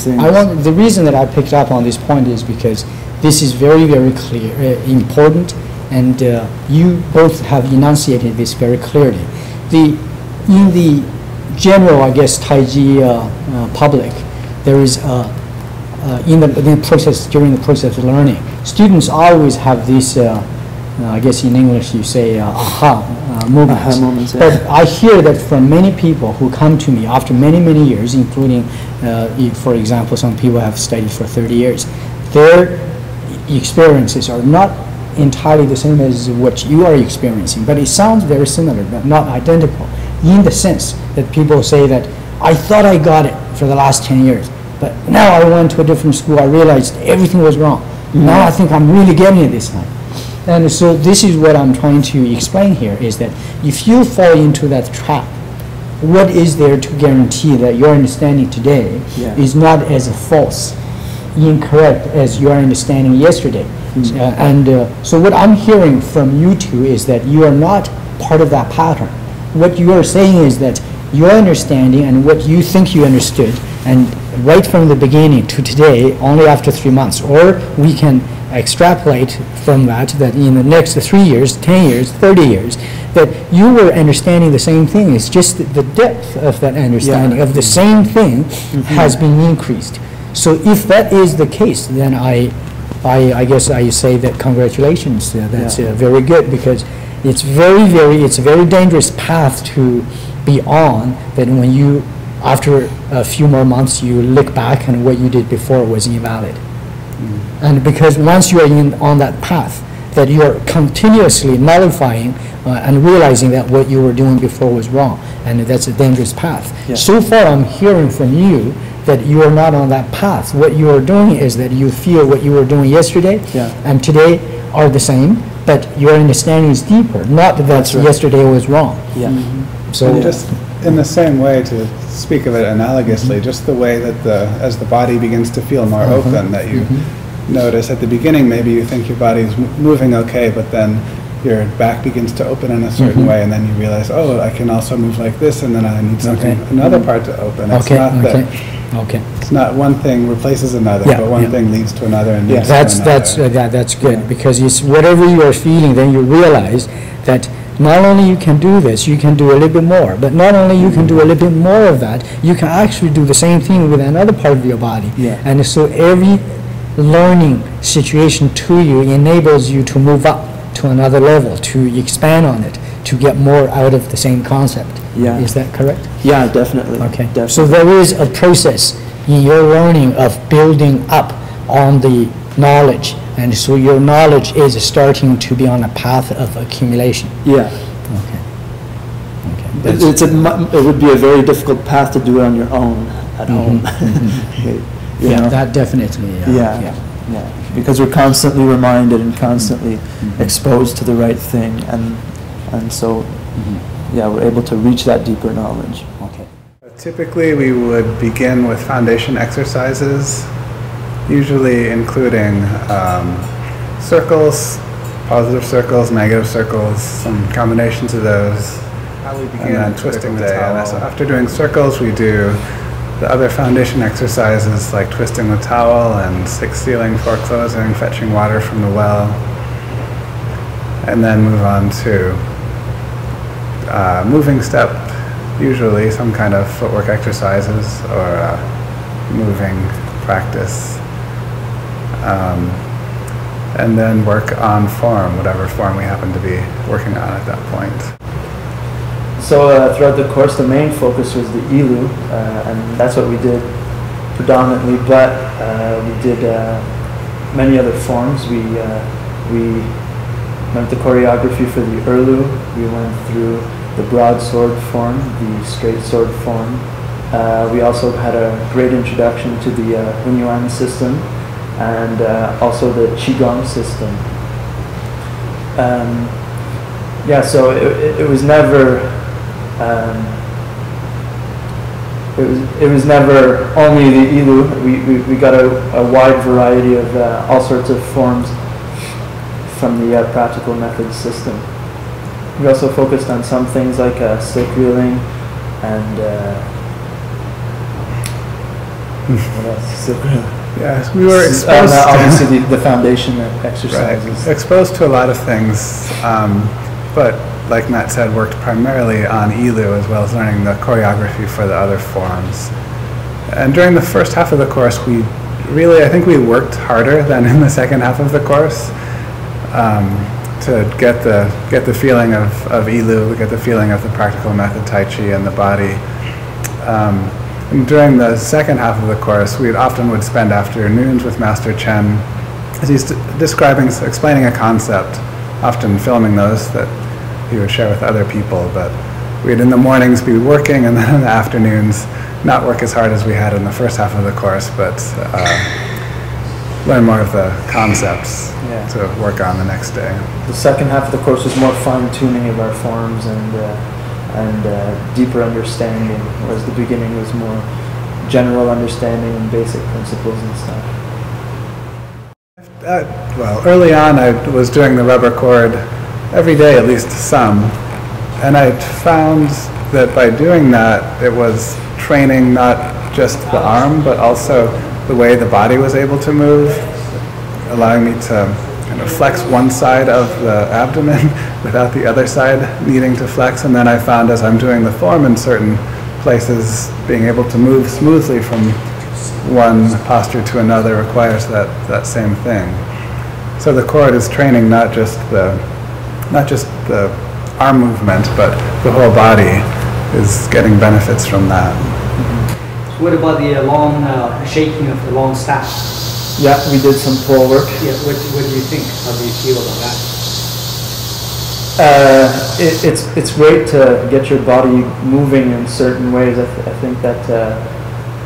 things. The reason that I picked up on this point is because this is very, very clear, important, and you both have enunciated this very clearly. In the general, I guess, Taiji public, there is during the process of learning, students always have this. I guess in English you say aha moments. Aha moments, yeah. But I hear that from many people who come to me after many, many years, including, for example, some people have studied for 30 years. Their experiences are not entirely the same as what you are experiencing, but it sounds very similar, but not identical, in the sense that people say that I thought I got it for the last 10 years, but now I went to a different school, I realized everything was wrong. Mm-hmm. Now I think I'm really getting it this time. And so this is what I'm trying to explain here, is that if you fall into that trap, what is there to guarantee that your understanding today is not as false, incorrect as your understanding yesterday? Mm-hmm. So what I'm hearing from you two is that you are not part of that pattern. What you are saying is that your understanding and what you think you understood, and right from the beginning to today, only after 3 months, or we can extrapolate from that in the next 3 years, 10 years, 30 years, that you were understanding the same thing. It's just the depth of that understanding of the same thing has been increased. So if that is the case, then I guess I say that congratulations. That's very good, because it's a very dangerous path to be on, that when you, after a few more months, you look back and what you did before was invalid. And because once you are on that path, that you are continuously nullifying and realizing that what you were doing before was wrong, and that's a dangerous path. Yeah. So far I'm hearing from you that you are not on that path. What you are doing is that you feel what you were doing yesterday and today are the same, but your understanding is deeper, not that yesterday was wrong. Yeah. So just in the same way, to speak of it analogously, just the way that as the body begins to feel more open, that you notice at the beginning, maybe you think your body's moving okay, but then your back begins to open in a certain way, and then you realize, oh, I can also move like this, and then I need something, another part to open. It's not that. It's not one thing replaces another, but one thing leads to another, and leads to another. That's good, because it's whatever you are feeling, then you realize that not only you can do this, you can do a little bit more, but not only you can do a little bit more of that, you can actually do the same thing with another part of your body. And so every learning situation to you enables you to move up to another level, to expand on it, to get more out of the same concept. Is that correct? Yeah, definitely. Okay. Definitely. So there is a process in your learning of building up on the knowledge, and so your knowledge is starting to be on a path of accumulation. Yeah. Okay. It would be a very difficult path to do it on your own at home. That definitely. Because we're constantly reminded and constantly exposed to the right thing, and so we're able to reach that deeper knowledge. Okay. Typically, we would begin with foundation exercises, usually including circles, positive circles, negative circles, some combinations of those, and then twisting the towel. So after doing circles, we do the other foundation exercises like twisting the towel and stick sealing, foreclosing, fetching water from the well, and then move on to moving step, usually some kind of footwork exercises or moving practice, and then work on form, whatever form we happen to be working on at that point. So throughout the course, the main focus was the ilu, and that's what we did predominantly, but we did many other forms. We went to choreography for the urlu, we went through the broadsword form, the straight sword form. We also had a great introduction to the Hunyuan system, and also the Qigong system. So it was never it was never only the ilu. We got a wide variety of all sorts of forms from the practical methods system. We also focused on some things like silk reeling and What else? So, Yes, we were exposed to, obviously the foundation exercises. right, exposed to a lot of things, but like Matt said, worked primarily on Ilu as well as learning the choreography for the other forms. And during the first half of the course, we really, I think we worked harder than in the second half of the course to get the feeling of Ilu, get the feeling of the practical method Tai Chi and the body. And during the second half of the course, we often would spend afternoons with Master Chen as he's explaining a concept, often filming those that he would share with other people. But we'd in the mornings be working, and then in the afternoons not work as hard as we had in the first half of the course, but learn more of the concepts to work on the next day. The second half of the course was more fine-tuning of our forms and deeper understanding, whereas the beginning was more general understanding and basic principles and stuff. Well, early on I was doing the rubber cord every day, at least some, and I found that by doing that it was training not just the arm but also the way the body was able to move, allowing me to kind of flex one side of the abdomen without the other side needing to flex. And then I found as I'm doing the form in certain places, being able to move smoothly from one posture to another requires that same thing. So the cord is training not just the arm movement, but the whole body is getting benefits from that. So what about the long shaking of the long staff? Yeah, we did some pull work. Yeah, what do you think? How do you feel about that? It's great to get your body moving in certain ways. I think that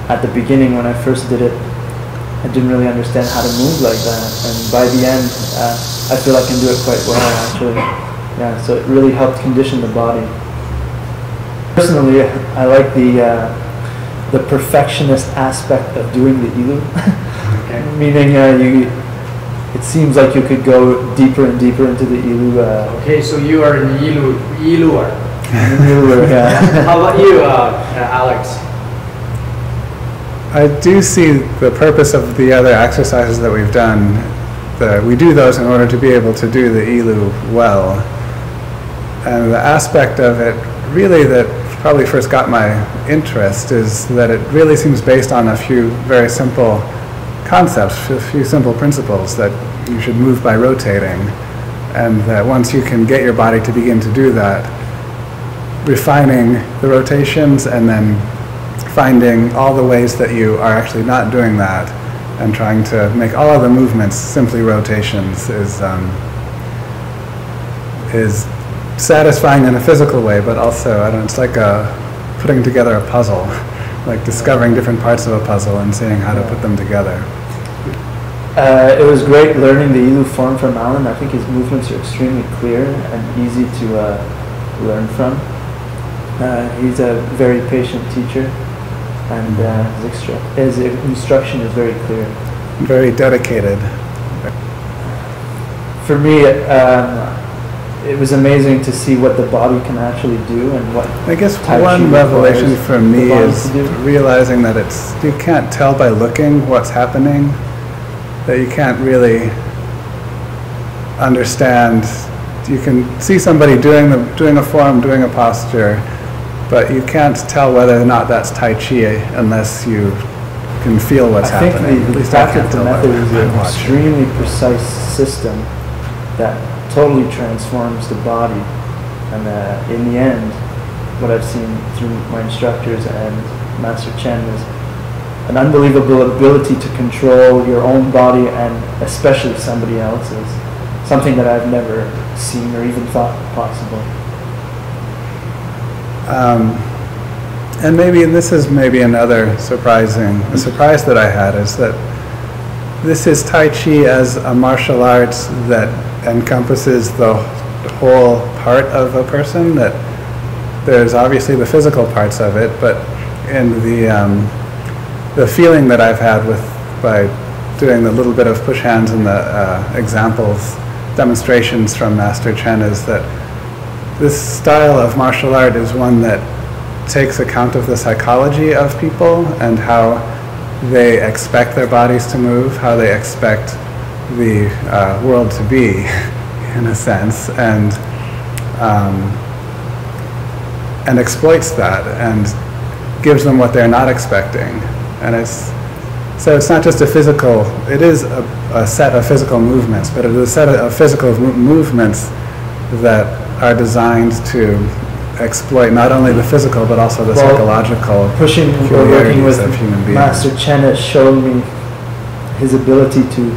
at the beginning when I first did it, I didn't really understand how to move like that, and by the end, I feel I can do it quite well actually. Yeah, so it really helped condition the body. Personally, I like the perfectionist aspect of doing the Ilu. Okay. Meaning it seems like you could go deeper and deeper into the Ilu. Okay, so you are an Iluer. Yeah. How about you, Alex? I do see the purpose of the other exercises that we've done. We do those in order to be able to do the Ilu well. And the aspect of it really that probably first got my interest is that it really seems based on a few very simple concepts, a few simple principles that you should move by rotating, and that once you can get your body to begin to do that, refining the rotations and then finding all the ways that you are actually not doing that and trying to make all of the movements simply rotations is satisfying in a physical way, but also, I don't know, it's like putting together a puzzle, like discovering different parts of a puzzle and seeing how to put them together. It was great learning the Ilu form from Alan. I think his movements are extremely clear and easy to learn from. He's a very patient teacher, and his instruction is very clear. Very dedicated. For me, it was amazing to see what the body can actually do and what I guess Tai Chi one revelation requires for me the body is to do. realizing that you can't tell by looking what's happening, that you can't really understand. You can see somebody doing a form, doing a posture, but you can't tell whether or not that's Tai Chi unless you can feel what's happening. I think At the least I can't practical tell by method is an watching. extremely precise system that totally transforms the body. And in the end, what I've seen through my instructors and Master Chen is an unbelievable ability to control your own body and especially somebody else's. Something that I've never seen or even thought possible. And this is another surprise that I had is that this is Tai Chi as a martial arts that encompasses the whole part of a person. That there's obviously the physical parts of it, but in the feeling that I've had by doing the little bit of push hands and the examples, demonstrations from Master Chen is that this style of martial art is one that takes account of the psychology of people and how they expect their bodies to move, how they expect the world to be, in a sense, and exploits that and gives them what they're not expecting. And so it's not just a physical, it is a set of physical movements, but it is a set of physical movements that are designed to exploit not only the physical but also the psychological pushing or working with of human beings. Master Chen has shown me his ability to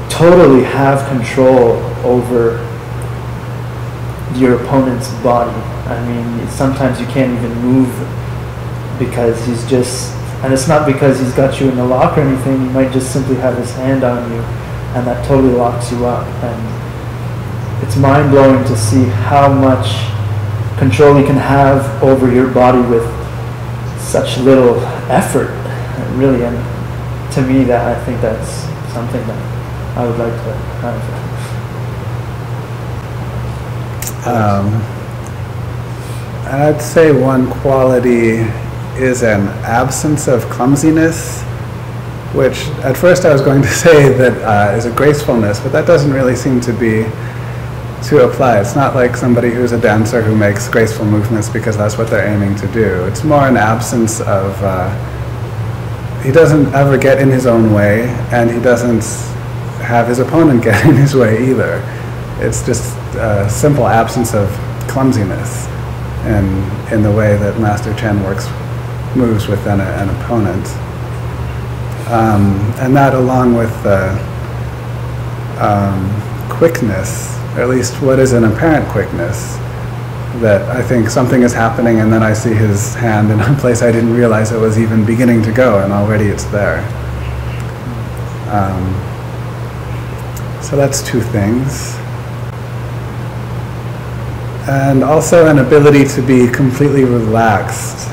totally have control over your opponent's body. I mean, sometimes you can't even move because he's just, and it's not because he's got you in the lock or anything, he might just simply have his hand on you and that totally locks you up. And it's mind-blowing to see how much control you can have over your body with such little effort, really. And to me, that I think that's something that I would like to have. And I'd say one quality is an absence of clumsiness, which at first I was going to say that is a gracefulness, but that doesn't really seem to apply. It's not like somebody who's a dancer who makes graceful movements because that's what they're aiming to do. It's more an absence of, he doesn't ever get in his own way, and he doesn't have his opponent get in his way either. It's just a simple absence of clumsiness in the way that Master Chen moves with an opponent. And that, along with quickness, or at least what is an apparent quickness, that I think something is happening and then I see his hand in a place I didn't realize it was even beginning to go, and already it's there. So that's two things. And also an ability to be completely relaxed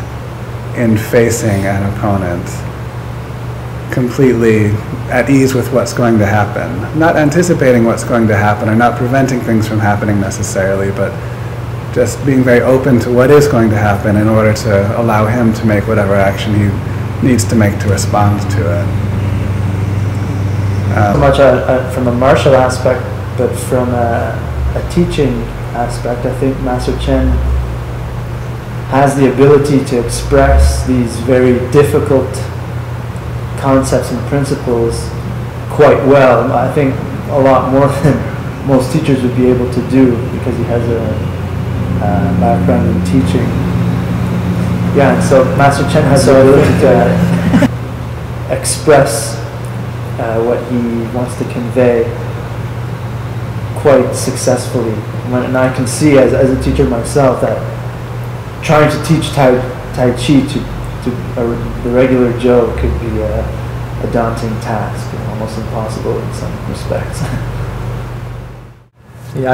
in facing an opponent, completely at ease with what's going to happen. Not anticipating what's going to happen or not preventing things from happening necessarily, but just being very open to what is going to happen in order to allow him to make whatever action he needs to make to respond to it. So much from a martial aspect, but from a teaching aspect, I think Master Chen has the ability to express these very difficult concepts and principles quite well. I think a lot more than most teachers would be able to do, because he has a background in teaching. Yeah, and so Master Chen has the ability to express what he wants to convey quite successfully. And I can see as a teacher myself that trying to teach Tai Chi to the regular Joe could be a daunting task, and almost impossible in some respects. Yeah,